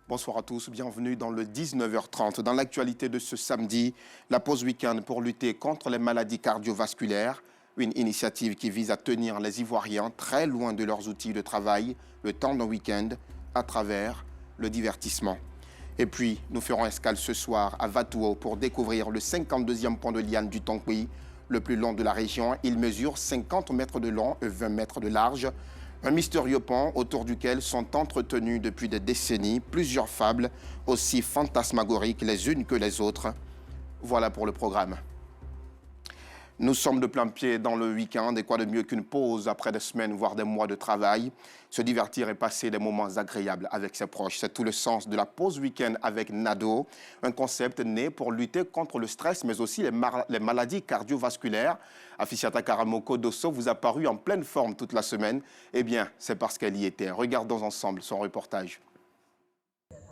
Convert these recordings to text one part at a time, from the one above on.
Bonsoir à tous, bienvenue dans le 19h30. Dans l'actualité de ce samedi, la pause week-end pour lutter contre les maladies cardiovasculaires, une initiative qui vise à tenir les Ivoiriens très loin de leurs outils de travail le temps d'un week-end à travers le divertissement. Et puis, nous ferons escale ce soir à Vatouo pour découvrir le 52e pont de liane du Tonkouy, le plus long de la région. Il mesure 50 mètres de long et 20 mètres de large. Un mystérieux pont autour duquel sont entretenues depuis des décennies plusieurs fables aussi fantasmagoriques les unes que les autres. Voilà pour le programme. Nous sommes de plein pied dans le week-end et quoi de mieux qu'une pause après des semaines, voire des mois de travail. Se divertir et passer des moments agréables avec ses proches. C'est tout le sens de la pause week-end avec Nado, un concept né pour lutter contre le stress, mais aussi les maladies cardiovasculaires. Afisiata Karamoko Dosso vous a paru en pleine forme toute la semaine. Eh bien, c'est parce qu'elle y était. Regardons ensemble son reportage.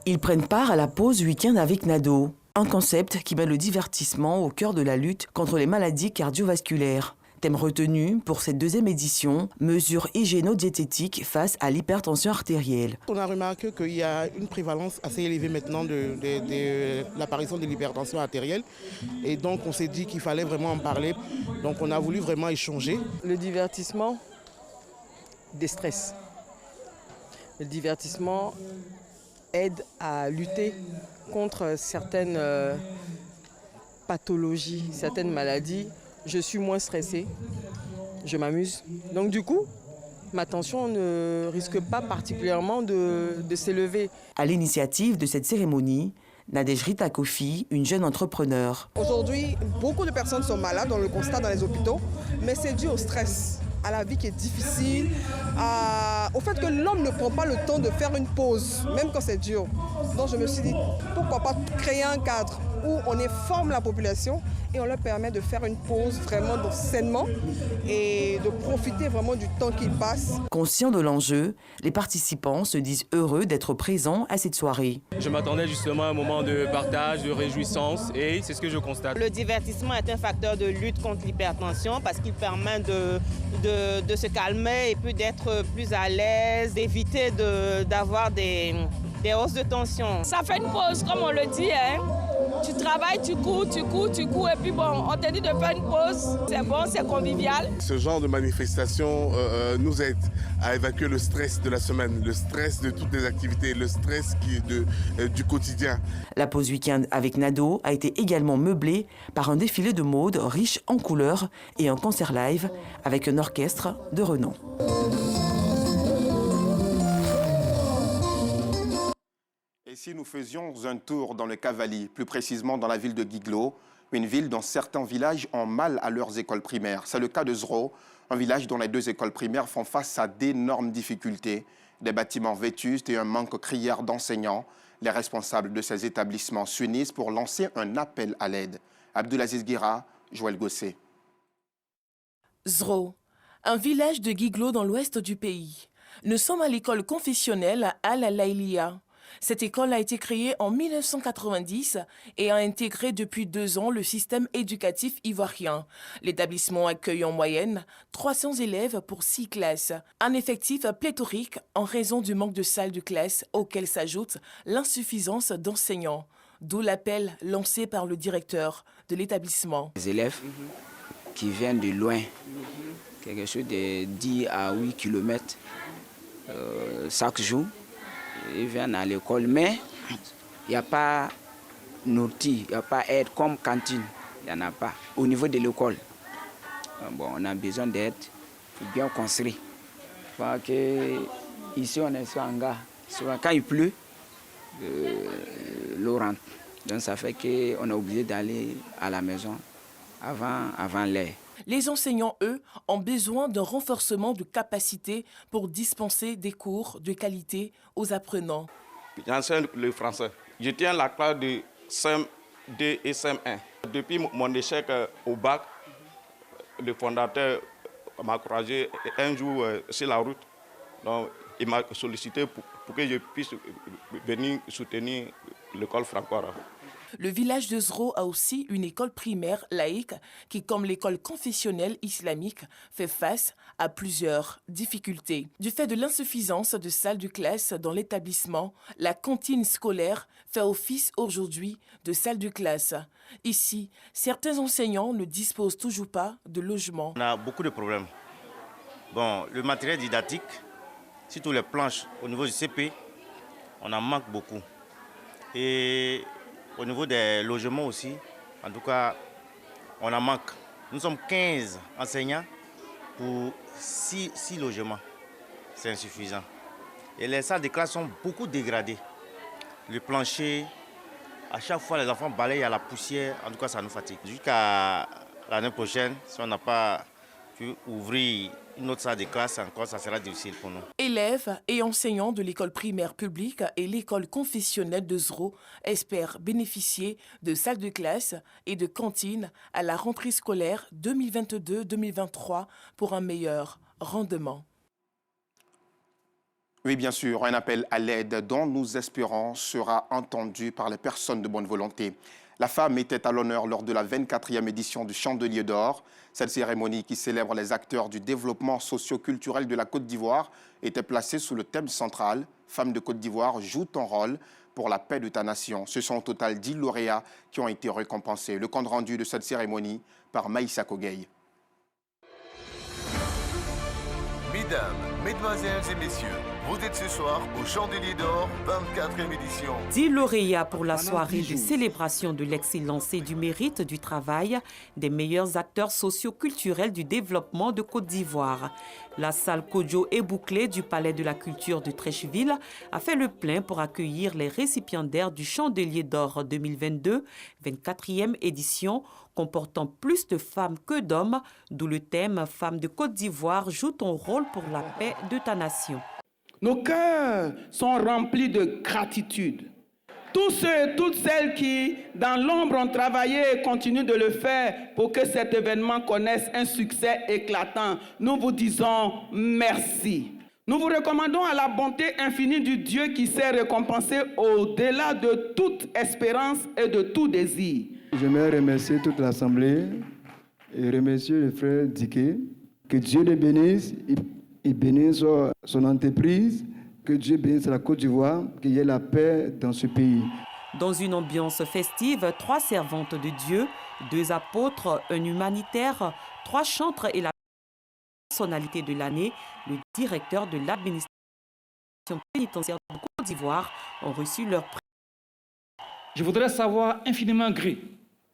Ils prennent part à la pause week-end avec Nado, un concept qui met le divertissement au cœur de la lutte contre les maladies cardiovasculaires. Thème retenu pour cette deuxième édition, mesures hygiéno-diététiques face à l'hypertension artérielle. On a remarqué qu'il y a une prévalence assez élevée maintenant de l'apparition de l'hypertension artérielle. Et donc on s'est dit qu'il fallait vraiment en parler. Donc on a voulu vraiment échanger. Le divertissement déstresse. Le divertissement aide à lutter contre certaines pathologies, certaines maladies. Je suis moins stressée, je m'amuse. Donc du coup, ma tension ne risque pas particulièrement de s'élever. À l'initiative de cette cérémonie, Nadège Rita Kofi, une jeune entrepreneur. Aujourd'hui, beaucoup de personnes sont malades, on le constate dans les hôpitaux, mais c'est dû au stress, à la vie qui est difficile, au fait que l'homme ne prend pas le temps de faire une pause, même quand c'est dur. Donc je me suis dit, pourquoi pas créer un cadre où on informe la population et on leur permet de faire une pause vraiment sainement et de profiter vraiment du temps qu'ils passent. Conscients de l'enjeu, les participants se disent heureux d'être présents à cette soirée. Je m'attendais justement à un moment de partage, de réjouissance et c'est ce que je constate. Le divertissement est un facteur de lutte contre l'hypertension parce qu'il permet de se calmer et puis d'être plus à l'aise, d'éviter d'avoir des hausses de tension. Ça fait une pause, comme on le dit, hein. Tu travailles, tu cours, et puis bon, on te dit de faire une pause. C'est bon, c'est convivial. Ce genre de manifestation nous aide à évacuer le stress de la semaine, le stress de toutes les activités, le stress du quotidien. La pause week-end avec Nado a été également meublée par un défilé de mode riche en couleurs et un concert live avec un orchestre de renom. Et si nous faisions un tour dans le Cavali, plus précisément dans la ville de Guiglo, une ville dont certains villages ont mal à leurs écoles primaires. C'est le cas de Zro, un village dont les 2 écoles primaires font face à d'énormes difficultés, des bâtiments vétustes et un manque criard d'enseignants. Les responsables de ces établissements s'unissent pour lancer un appel à l'aide. Abdulaziz Guira, Joël Gossé. Zro, un village de Guiglo dans l'ouest du pays. Nous sommes à l'école confessionnelle Al-Laïlia. Cette école a été créée en 1990 et a intégré depuis 2 ans le système éducatif ivoirien. L'établissement accueille en moyenne 300 élèves pour 6 classes. Un effectif pléthorique en raison du manque de salles de classe auquel s'ajoute l'insuffisance d'enseignants. D'où l'appel lancé par le directeur de l'établissement. Les élèves qui viennent de loin, quelque chose de 10 à 8 km chaque jour, ils viennent à l'école, mais il n'y a pas nourriture, il n'y a pas aide comme cantine, il n'y en a pas. Au niveau de l'école, bon, on a besoin d'aide pour bien construire. Ici, on est sur un hangar. Quand il pleut, l'eau rentre. Donc ça fait qu'on est obligé d'aller à la maison avant l'air. Les enseignants, eux, ont besoin d'un renforcement de capacité pour dispenser des cours de qualité aux apprenants. J'enseigne le français. Je tiens la classe de CM2 et CM1. Depuis mon échec au bac, le fondateur m'a encouragé un jour sur la route. Donc, il m'a sollicité pour que je puisse venir soutenir l'école franco-arabe. Le village de Zro a aussi une école primaire laïque qui, comme l'école confessionnelle islamique, fait face à plusieurs difficultés. Du fait de l'insuffisance de salles de classe dans l'établissement, la cantine scolaire fait office aujourd'hui de salle de classe. Ici, certains enseignants ne disposent toujours pas de logement. On a beaucoup de problèmes. Bon, le matériel didactique, surtout les planches au niveau du CP, on en manque beaucoup. Et au niveau des logements aussi, en tout cas, on en manque. Nous sommes 15 enseignants pour 6 logements. C'est insuffisant. Et les salles de classe sont beaucoup dégradées. Le plancher, à chaque fois les enfants balayent à la poussière, en tout cas ça nous fatigue. Jusqu'à l'année prochaine, si on n'a pas pu ouvrir une autre salle de classe encore, ça sera difficile pour nous. Élèves et enseignants de l'école primaire publique et l'école confessionnelle de Zro espèrent bénéficier de salles de classe et de cantines à la rentrée scolaire 2022-2023 pour un meilleur rendement. Oui, bien sûr, un appel à l'aide dont nous espérons sera entendu par les personnes de bonne volonté. La femme était à l'honneur lors de la 24e édition du Chandelier d'Or. Cette cérémonie qui célèbre les acteurs du développement socio-culturel de la Côte d'Ivoire était placée sous le thème central « Femmes de Côte d'Ivoire, joue ton rôle pour la paix de ta nation ». Ce sont au total 10 lauréats qui ont été récompensés. Le compte rendu de cette cérémonie par Maïssa Kogei. Mesdames, Mesdemoiselles et Messieurs, vous êtes ce soir au Chandelier d'Or, 24e édition. 10 lauréats pour la soirée de célébration de l'excellence et du mérite du travail des meilleurs acteurs socio-culturels du développement de Côte d'Ivoire. La salle Kodjo et bouclée du Palais de la Culture de Trècheville a fait le plein pour accueillir les récipiendaires du Chandelier d'Or 2022, 24e édition, comportant plus de femmes que d'hommes, d'où le thème « Femmes de Côte d'Ivoire, joue ton rôle pour la paix de ta nation ». Nos cœurs sont remplis de gratitude. Tous ceux et toutes celles qui, dans l'ombre, ont travaillé et continuent de le faire pour que cet événement connaisse un succès éclatant, nous vous disons merci. Nous vous recommandons à la bonté infinie du Dieu qui sait récompenser au-delà de toute espérance et de tout désir. J'aimerais remercier toute l'Assemblée et remercier le frère Diké. Que Dieu le bénisse et bénisse son entreprise. Que Dieu bénisse la Côte d'Ivoire, qu'il y ait la paix dans ce pays. Dans une ambiance festive, 3 servantes de Dieu, 2 apôtres, un humanitaire, 3 chantres et la personnalité de l'année, le directeur de l'administration pénitentiaire de Côte d'Ivoire ont reçu leur prix. Je voudrais savoir infiniment gré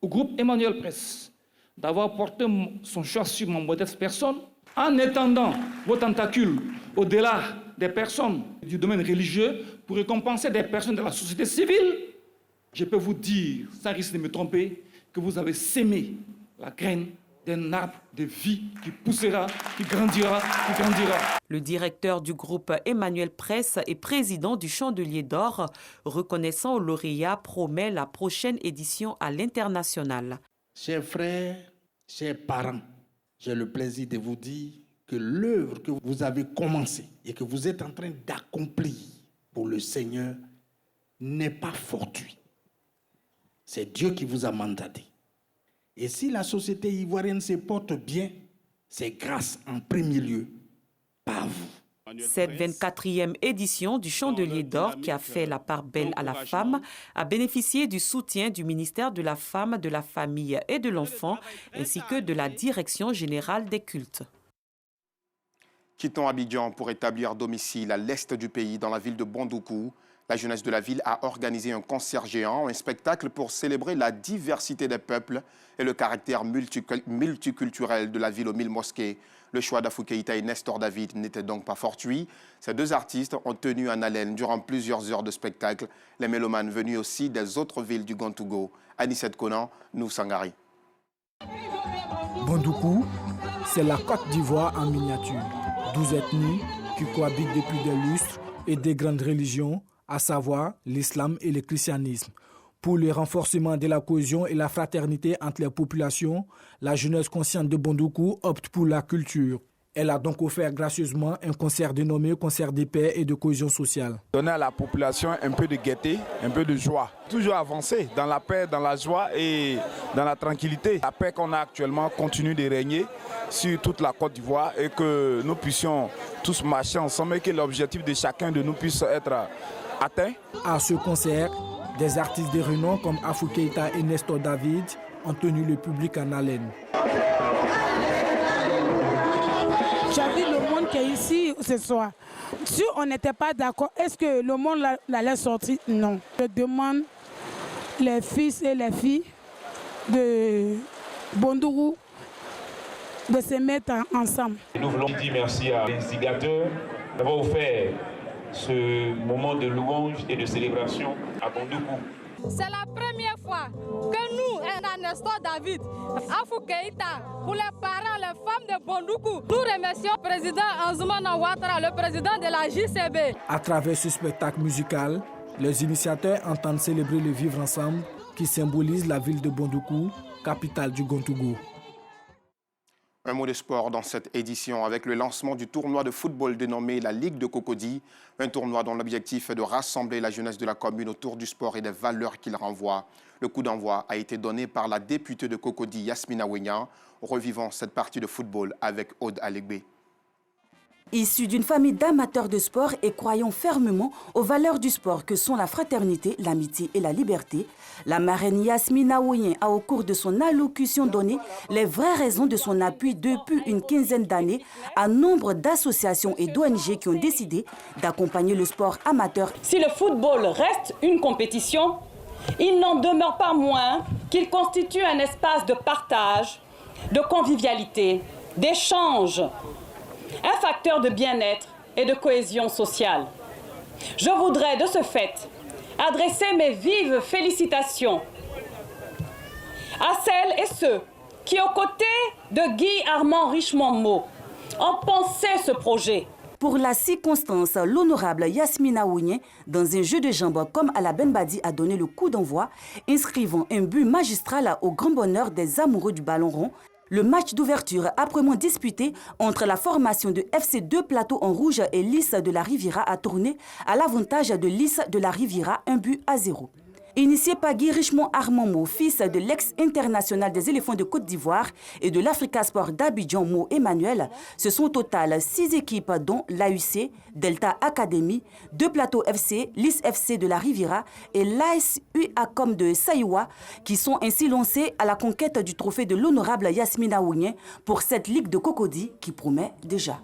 au groupe Emmanuel Presse d'avoir porté son choix sur mon modeste personne en étendant vos tentacules au-delà des personnes du domaine religieux pour récompenser des personnes de la société civile. Je peux vous dire, sans risque de me tromper, que vous avez sémé la graine d'un arbre de vie qui poussera, qui grandira, qui grandira. Le directeur du groupe Emmanuel Presse et président du Chandelier d'Or, reconnaissant aux lauréats, promet la prochaine édition à l'international. Chers frères, chers parents, j'ai le plaisir de vous dire que l'œuvre que vous avez commencée et que vous êtes en train d'accomplir pour le Seigneur n'est pas fortuite. C'est Dieu qui vous a mandaté. Et si la société ivoirienne se porte bien, c'est grâce en premier lieu par vous. Cette 24e édition du Chandelier d'Or, qui a fait la part belle à la femme, a bénéficié du soutien du ministère de la Femme, de la Famille et de l'Enfant, ainsi que de la Direction générale des cultes. Quittons Abidjan pour établir domicile à l'est du pays, dans la ville de Bondoukou. La jeunesse de la ville a organisé un concert géant, un spectacle pour célébrer la diversité des peuples et le caractère multiculturel de la ville aux 1000 mosquées. Le choix d'Afou Keïta et Nestor David n'était donc pas fortuit. Ces 2 artistes ont tenu en haleine durant plusieurs heures de spectacle les mélomanes venus aussi des autres villes du Gontougo. Anissette Conan, nous Sangari. Bondoukou, c'est la Côte d'Ivoire en miniature. 12 ethnies qui cohabitent depuis des lustres et des grandes religions, à savoir l'islam et le christianisme. Pour le renforcement de la cohésion et la fraternité entre les populations, la jeunesse consciente de Bondoukou opte pour la culture. Elle a donc offert gracieusement un concert dénommé Concert de paix et de cohésion sociale. Donner à la population un peu de gaieté, un peu de joie. Toujours avancer dans la paix, dans la joie et dans la tranquillité. La paix qu'on a actuellement continue de régner sur toute la Côte d'Ivoire et que nous puissions tous marcher ensemble et que l'objectif de chacun de nous puisse être atteint. À ce concert, des artistes de renom comme Afou Keïta et Nestor David ont tenu le public en haleine. J'ai vu le monde qui est ici ce soir. Si on n'était pas d'accord, est-ce que le monde allait sortir? Non. Je demande les fils et les filles de Bondougou de se mettre ensemble. Nous voulons dire merci à l'instigateur d'avoir offert ce moment de louange et de célébration à Bondougou. C'est la première fois que nous, Nestor David, Afou Keïta, pour les parents, les femmes de Bondougou, nous remercions le président Anzoumana Ouattara, le président de la JCB. À travers ce spectacle musical, les initiateurs entendent célébrer le vivre ensemble qui symbolise la ville de Bondougou, capitale du Gontougou. Un mot de sport dans cette édition avec le lancement du tournoi de football dénommé la Ligue de Cocody, un tournoi dont l'objectif est de rassembler la jeunesse de la commune autour du sport et des valeurs qu'il renvoie. Le coup d'envoi a été donné par la députée de Cocody, Yasmina Ouenya, revivant cette partie de football avec Aude Alegbe. Issu d'une famille d'amateurs de sport et croyant fermement aux valeurs du sport que sont la fraternité, l'amitié et la liberté, la marraine Yasmina Ouenya a au cours de son allocution donné les vraies raisons de son appui depuis une quinzaine d'années à nombre d'associations et d'ONG qui ont décidé d'accompagner le sport amateur. Si le football reste une compétition, il n'en demeure pas moins qu'il constitue un espace de partage, de convivialité, d'échange, un facteur de bien-être et de cohésion sociale. Je voudrais de ce fait adresser mes vives félicitations à celles et ceux qui, aux côtés de Guy Armand Richemont-Meaux, ont pensé ce projet. Pour la circonstance, l'honorable Yasmina Ouenya, dans un jeu de jambes comme à la Benbadi, a donné le coup d'envoi, inscrivant un but magistral au grand bonheur des amoureux du ballon rond. Le match d'ouverture âprement disputé entre la formation de FC2 Plateau en rouge et Lys de la Riviera a tourné à l'avantage de Lys de la Riviera, 1-0. Initié par Guy Richemont-Meaux, fils de l'ex-international des éléphants de Côte d'Ivoire et de l'Africa Sport d'Abidjan, Mo Emmanuel, ce sont au total 6 équipes dont l'AUC, Delta Academy, 2 Plateaux FC, Lys FC de la Riviera et l'AS UACOM de Saïwa qui sont ainsi lancés à la conquête du trophée de l'honorable Yasmina Ouenya pour cette Ligue de Cocody qui promet déjà.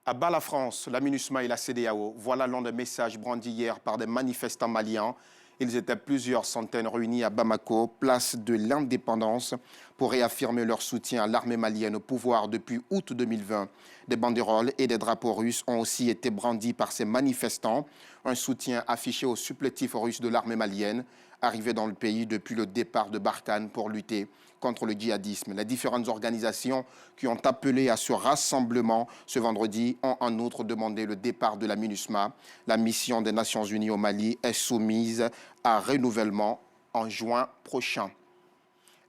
À bas la France, la MINUSMA et la CEDEAO, voilà l'un des messages brandis hier par des manifestants maliens. Ils étaient plusieurs centaines réunis à Bamako, place de l'Indépendance, pour réaffirmer leur soutien à l'armée malienne au pouvoir depuis août 2020. Des banderoles et des drapeaux russes ont aussi été brandis par ces manifestants. Un soutien affiché aux supplétifs russes de l'armée malienne, arrivés dans le pays depuis le départ de Barkhane pour lutter contre le djihadisme. Les différentes organisations qui ont appelé à ce rassemblement ce vendredi ont en outre demandé le départ de la MINUSMA. La mission des Nations Unies au Mali est soumise à renouvellement en juin prochain.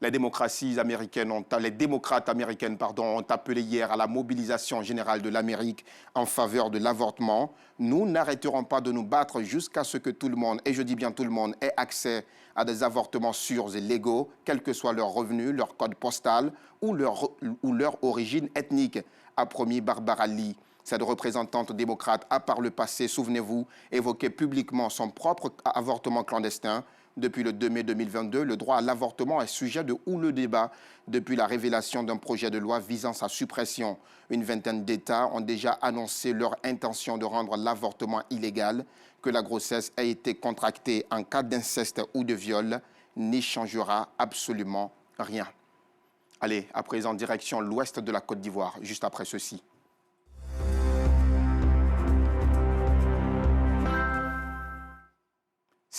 Les démocrates américaines ont appelé hier à la mobilisation générale de l'Amérique en faveur de l'avortement. Nous n'arrêterons pas de nous battre jusqu'à ce que tout le monde, et je dis bien tout le monde, ait accès à des avortements sûrs et légaux, quel que soit leur revenu, leur code postal ou leur origine ethnique, a promis Barbara Lee. Cette représentante démocrate a par le passé, souvenez-vous, évoqué publiquement son propre avortement clandestin. Depuis le 2 mai 2022, le droit à l'avortement est sujet de houleux débat depuis la révélation d'un projet de loi visant sa suppression. Une vingtaine d'États ont déjà annoncé leur intention de rendre l'avortement illégal. Que la grossesse ait été contractée en cas d'inceste ou de viol n'y changera absolument rien. Allez, à présent, direction l'ouest de la Côte d'Ivoire, juste après ceci.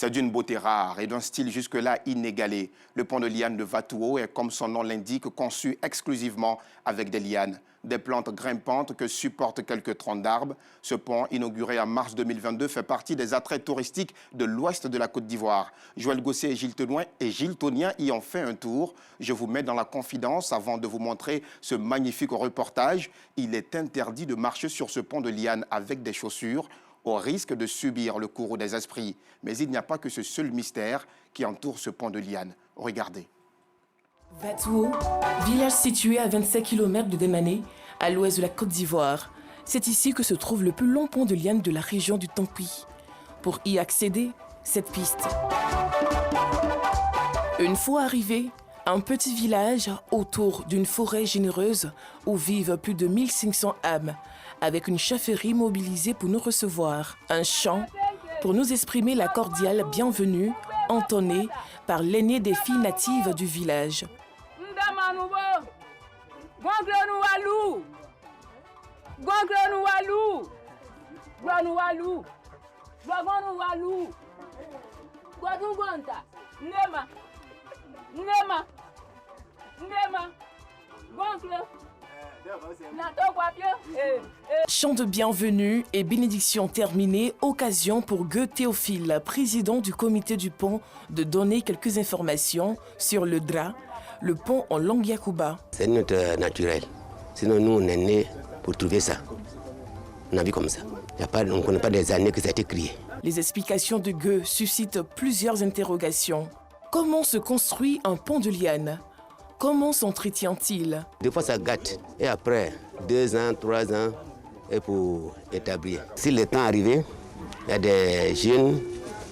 C'est d'une beauté rare et d'un style jusque-là inégalé. Le pont de lianes de Vatouo est, comme son nom l'indique, conçu exclusivement avec des lianes, des plantes grimpantes que supportent quelques troncs d'arbres. Ce pont, inauguré en mars 2022, fait partie des attraits touristiques de l'ouest de la Côte d'Ivoire. Joël Gosset et Gilles Tonien y ont fait un tour. Je vous mets dans la confidence avant de vous montrer ce magnifique reportage. Il est interdit de marcher sur ce pont de lianes avec des chaussures, au risque de subir le courroux des esprits. Mais il n'y a pas que ce seul mystère qui entoure ce pont de lianes. Regardez. Vatouo, village situé à 25 km de Demané, à l'ouest de la Côte d'Ivoire. C'est ici que se trouve le plus long pont de lianes de la région du Tampi. Pour y accéder, cette piste. Une fois arrivé, un petit village autour d'une forêt généreuse où vivent plus de 1500 âmes, avec une chefferie mobilisée pour nous recevoir. Un chant pour nous exprimer la cordiale bienvenue entonnée par l'aînée des filles natives du village. Chant de bienvenue et bénédiction terminée, occasion pour Gueux Théophile, président du comité du pont, de donner quelques informations sur le DRA, le pont en langue Yakuba. C'est notre naturel. Sinon, nous, on est nés pour trouver ça. On a vu comme ça. On ne connaît pas des années que ça a été créé. Les explications de Gueux suscitent plusieurs interrogations. Comment se construit un pont de lianes? Comment s'entretient-il? Des fois, ça gâte. Et après, 2 ans, 3 ans, et pour établir. Si le temps arrivé, il y a des jeunes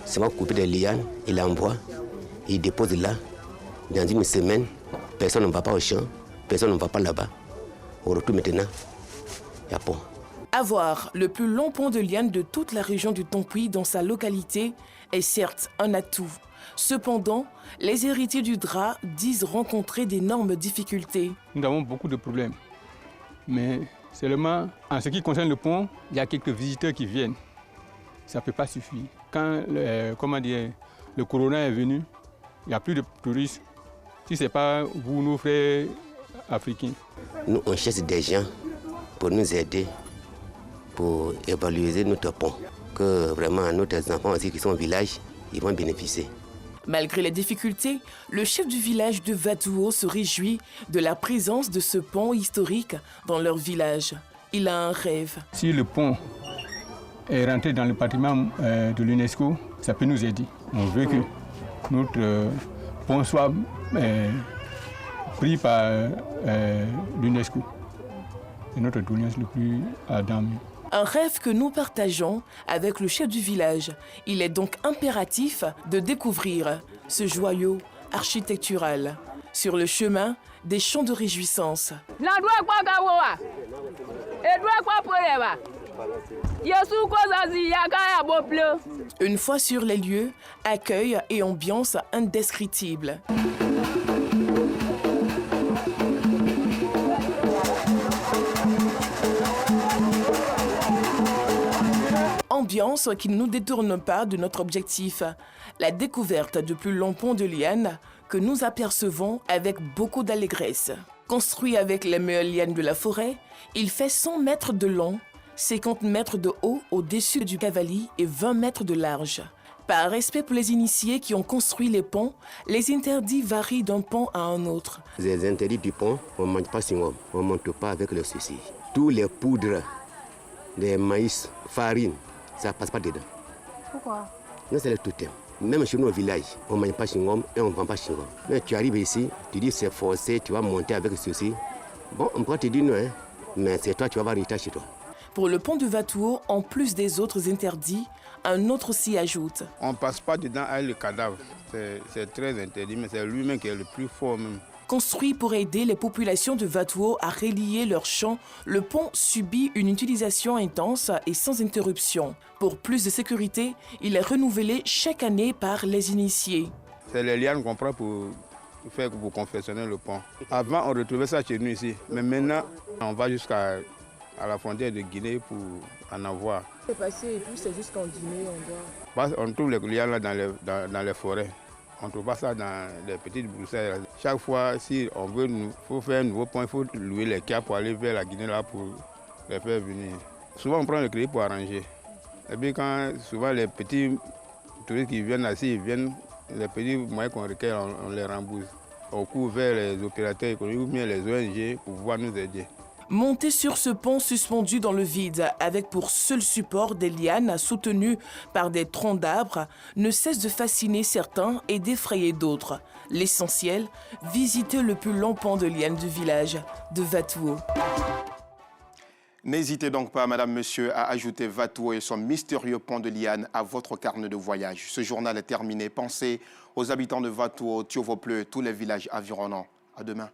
qui vont couper des lianes, ils l'envoient, ils déposent là. Dans une semaine, personne ne va pas au champ, personne ne va pas là-bas. Au retour maintenant, il y a pont. Avoir le plus long pont de lianes de toute la région du Tampi dans sa localité est certes un atout. Cependant, les héritiers du DRA disent rencontrer d'énormes difficultés. Nous avons beaucoup de problèmes. Mais seulement, en ce qui concerne le pont, il y a quelques visiteurs qui viennent. Ça ne peut pas suffire. Quand le corona est venu, il n'y a plus de touristes. Si ce n'est pas vous, nos frères africains. Nous, on cherche des gens pour nous aider, pour évaluer notre pont. Que vraiment, nos enfants aussi qui sont au village, ils vont bénéficier. Malgré les difficultés, le chef du village de Vatouo se réjouit de la présence de ce pont historique dans leur village. Il a un rêve. Si le pont est rentré dans le patrimoine de l'UNESCO, ça peut nous aider. On veut que notre pont soit pris par l'UNESCO. C'est notre doléance le plus ardent. Un rêve que nous partageons avec le chef du village. Il est donc impératif de découvrir ce joyau architectural. Sur le chemin, des chants de réjouissance. Une fois sur les lieux, accueil et ambiance indescriptibles. Ambiance qui ne nous détourne pas de notre objectif, la découverte du plus long pont de lianes que nous apercevons avec beaucoup d'allégresse. Construit avec les meilleures lianes de la forêt, il fait 100 mètres de long, 50 mètres de haut au-dessus du cavalier et 20 mètres de large. Par respect pour les initiés qui ont construit les ponts, les interdits varient d'un pont à un autre. Les interdits du pont, on ne mange pas sur on ne monte pas avec le souci. Tous les poudres, les maïs, farine, ça ne passe pas dedans. Pourquoi? Non, c'est le totem. Même chez nous au village, on ne mange pas chewing-gum et on ne vend pas chewing-gum. Mais tu arrives ici, tu dis c'est forcé, tu vas monter avec ceci. Bon, on peut te dire non, hein, mais c'est toi, tu vas avoir résultat chez toi. Pour le pont de Vatouo, en plus des autres interdits, un autre s'y ajoute. On ne passe pas dedans avec le cadavre. C'est très interdit, mais c'est lui-même qui est le plus fort même. Construit pour aider les populations de Vatouo à relier leurs champs, le pont subit une utilisation intense et sans interruption. Pour plus de sécurité, il est renouvelé chaque année par les initiés. C'est les lianes qu'on prend pour confectionner le pont. Avant, on retrouvait ça chez nous ici, mais maintenant, on va jusqu'à la frontière de Guinée pour en avoir. C'est passé et puis c'est jusqu'en dîner, on doit... On trouve les lianes là dans les forêts. On ne trouve pas ça dans les petites broussailles. Chaque fois, si on veut, faut faire un nouveau point, il faut louer les cas pour aller vers la Guinée là pour les faire venir. Souvent, on prend le crédit pour arranger. Et puis quand souvent les petits touristes qui viennent ici, ils viennent, les petits moyens qu'on requiert, on les rembourse. On court vers les opérateurs économiques ou bien les ONG pour pouvoir nous aider. Monter sur ce pont suspendu dans le vide, avec pour seul support des lianes soutenues par des troncs d'arbres, ne cesse de fasciner certains et d'effrayer d'autres. L'essentiel, visiter le plus long pont de lianes du village de Vatouo. N'hésitez donc pas, madame, monsieur, à ajouter Vatouo et son mystérieux pont de lianes à votre carnet de voyage. Ce journal est terminé. Pensez aux habitants de Vatouo, Tiovopleu, tous les villages environnants. À demain.